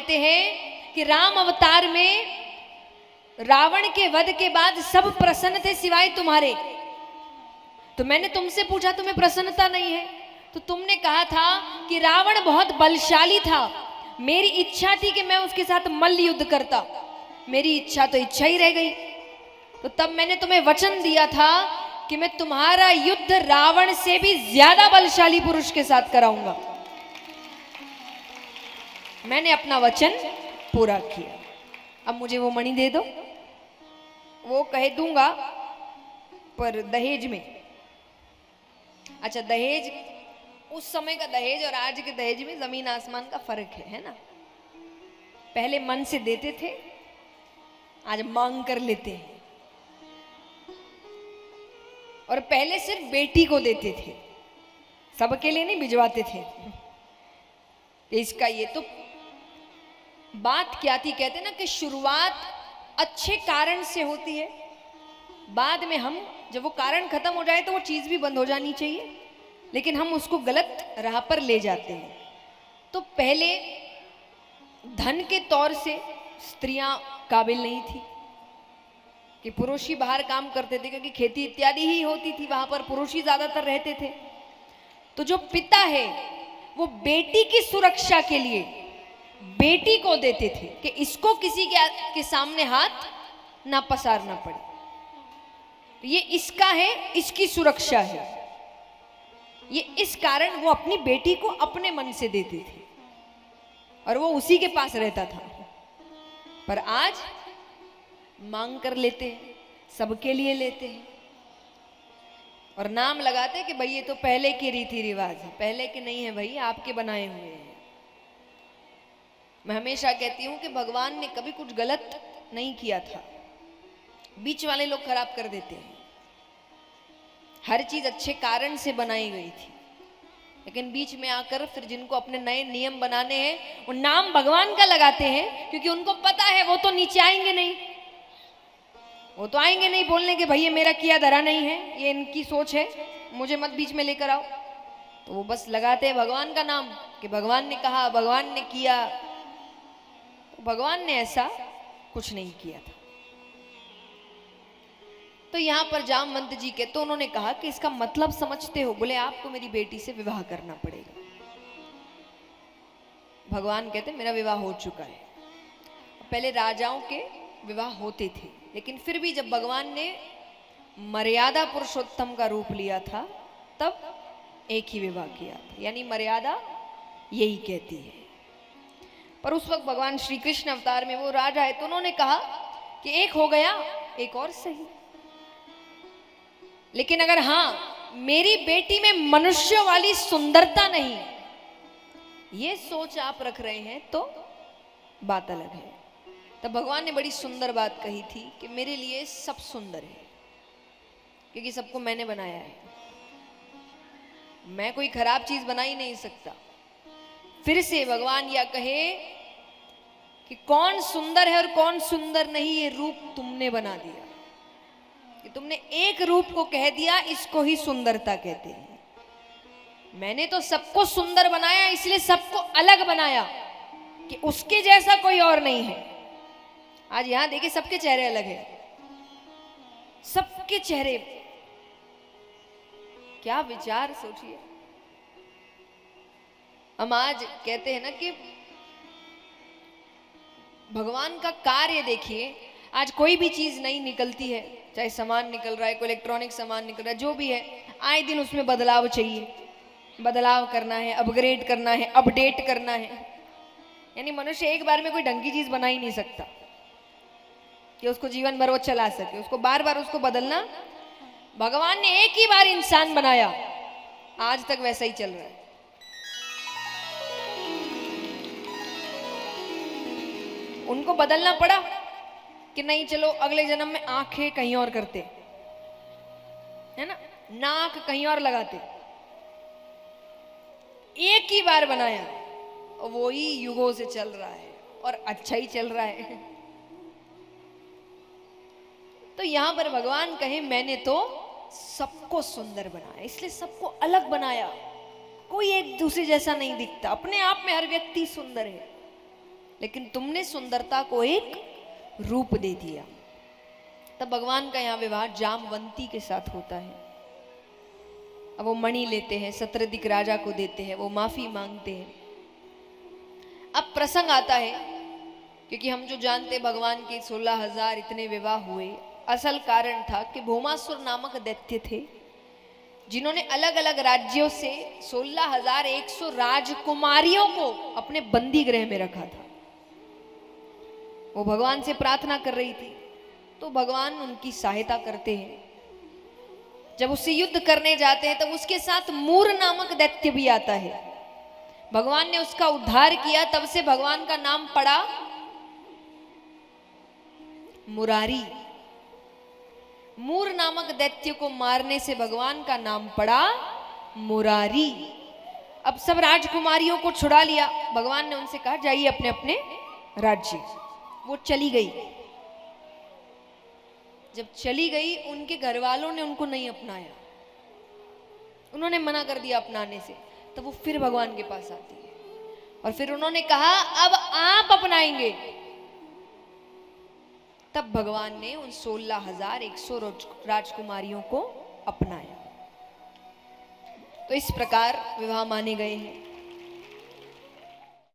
कहते हैं कि राम अवतार में रावण के वध के बाद सब प्रसन्न थे सिवाय तुम्हारे। तो मैंने तुमसे पूछा तुम्हें प्रसन्नता नहीं है, तो तुमने कहा था कि रावण बहुत बलशाली था, मेरी इच्छा थी कि मैं उसके साथ मल्ल युद्ध करता, मेरी इच्छा तो इच्छा ही रह गई। तो तब मैंने तुम्हें वचन दिया था कि मैं तुम्हारा युद्ध रावण से भी ज्यादा बलशाली पुरुष के साथ कराऊंगा। मैंने अपना वचन पूरा किया, अब मुझे वो मणि दे दो। वो कह दूंगा पर दहेज में। अच्छा, दहेज, उस समय का दहेज और आज के दहेज में जमीन आसमान का फर्क है ना। पहले मन से देते थे, आज मांग कर लेते हैं। और पहले सिर्फ बेटी को देते थे, सबके लिए नहीं भिजवाते थे। इसका ये तो बात क्या थी, कहते ना कि शुरुआत अच्छे कारण से होती है, बाद में हम जब वो कारण खत्म हो जाए तो वो चीज भी बंद हो जानी चाहिए, लेकिन हम उसको गलत राह पर ले जाते हैं। तो पहले धन के तौर से स्त्रियां काबिल नहीं थी कि पुरुष ही बाहर काम करते थे, क्योंकि खेती इत्यादि ही होती थी, वहां पर पुरुष ही ज्यादातर रहते थे। तो जो पिता है वो बेटी की सुरक्षा के लिए बेटी को देते थे कि इसको किसी के सामने हाथ ना पसारना पड़े, ये इसका है, इसकी सुरक्षा है। ये इस कारण वो अपनी बेटी को अपने मन से देते थे और वो उसी के पास रहता था। पर आज मांग कर लेते हैं, सबके लिए लेते हैं और नाम लगाते हैं कि भाई ये तो पहले के रीति रिवाज है। पहले के नहीं है भाई, आपके बनाए हुए हैं। मैं हमेशा कहती हूं कि भगवान ने कभी कुछ गलत नहीं किया था, बीच वाले लोग खराब कर देते हैं। हर चीज अच्छे कारण से बनाई गई थी, लेकिन बीच में आकर फिर जिनको अपने नए नियम बनाने हैं वो नाम भगवान का लगाते हैं, क्योंकि उनको पता है वो तो नीचे आएंगे नहीं, वो तो आएंगे नहीं बोलने के भाई ये मेरा किया धरा नहीं है, ये इनकी सोच है, मुझे मत बीच में लेकर आओ। तो वो बस लगाते हैं भगवान का नाम कि भगवान ने कहा, भगवान ने किया। तो भगवान ने ऐसा कुछ नहीं किया था। तो यहां पर जामवंत जी के, तो उन्होंने कहा कि इसका मतलब समझते हो? बोले आपको मेरी बेटी से विवाह करना पड़ेगा। भगवान कहते मेरा विवाह हो चुका है। पहले राजाओं के विवाह होते थे, लेकिन फिर भी जब भगवान ने मर्यादा पुरुषोत्तम का रूप लिया था तब एक ही विवाह किया था, यानी मर्यादा यही कहती है। पर उस वक्त भगवान श्री कृष्ण अवतार में वो राजा है, तो उन्होंने कहा कि एक हो गया, एक और सही। लेकिन अगर हां मेरी बेटी में मनुष्य वाली सुंदरता नहीं, ये सोच आप रख रहे हैं तो बात अलग है। तब भगवान ने बड़ी सुंदर बात कही थी कि मेरे लिए सब सुंदर है, क्योंकि सबको मैंने बनाया है, मैं कोई खराब चीज बना ही नहीं सकता। फिर से भगवान यह कहे कि कौन सुंदर है और कौन सुंदर नहीं, ये रूप तुमने बना दिया, कि तुमने एक रूप को कह दिया, इसको ही सुंदरता कहते हैं। मैंने तो सबको सुंदर बनाया, इसलिए सबको अलग बनाया कि उसके जैसा कोई और नहीं है। आज यहां देखिए सबके चेहरे अलग है, सबके चेहरे, क्या विचार सोचिए। हम आज कहते हैं ना कि भगवान का कार्य देखिए, आज कोई भी चीज नई निकलती है, चाहे सामान निकल रहा है, कोई इलेक्ट्रॉनिक सामान निकल रहा है, जो भी है, आए दिन उसमें बदलाव चाहिए, बदलाव करना है, अपग्रेड करना है, अपडेट करना है। यानी मनुष्य एक बार में कोई ढंग की चीज बना ही नहीं सकता कि उसको जीवन भर वो चला सके, उसको बार बार उसको बदलना। भगवान ने एक ही बार इंसान बनाया, आज तक वैसा ही चल रहा है। उनको बदलना पड़ा कि नहीं चलो अगले जन्म में आंखें कहीं और करते, है ना, नाक कहीं और लगाते। एक ही बार बनाया, वो ही युगों से चल रहा है और अच्छा ही चल रहा है। तो यहां पर भगवान कहे मैंने तो सबको सुंदर बनाया, इसलिए सबको अलग बनाया, कोई एक दूसरे जैसा नहीं दिखता, अपने आप में हर व्यक्ति सुंदर है। लेकिन तुमने सुंदरता को एक रूप दे दिया। तब भगवान का यहाँ विवाह जामवंती के साथ होता है। अब वो मणि लेते हैं, सत्रदिक राजा को देते हैं, वो माफी मांगते हैं। अब प्रसंग आता है, क्योंकि हम जो जानते भगवान के 16,000 इतने विवाह हुए, असल कारण था कि भौमासुर नामक दैत्य थे जिन्होंने अलग अलग राज्यों से 16,100 राजकुमारियों को अपने बंदी गृह में रखा था। वो भगवान से प्रार्थना कर रही थी, तो भगवान उनकी सहायता करते हैं। जब उससे युद्ध करने जाते हैं तब उसके साथ मूर नामक दैत्य भी आता है। भगवान ने उसका उद्धार किया, तब से भगवान का नाम पड़ा मुरारी। मूर नामक दैत्य को मारने से भगवान का नाम पड़ा मुरारी। अब सब राजकुमारियों को छुड़ा लिया। भगवान ने उनसे कहा जाइए अपने अपने राज्य। वो चली गई। जब चली गई, उनके घर वालों ने उनको नहीं अपनाया, उन्होंने मना कर दिया अपनाने से। तब वो फिर भगवान के पास आती है और फिर उन्होंने कहा अब आप अपनाएंगे। तब भगवान ने उन 16,100 राजकुमारियों को अपनाया। तो इस प्रकार विवाह माने गए हैं।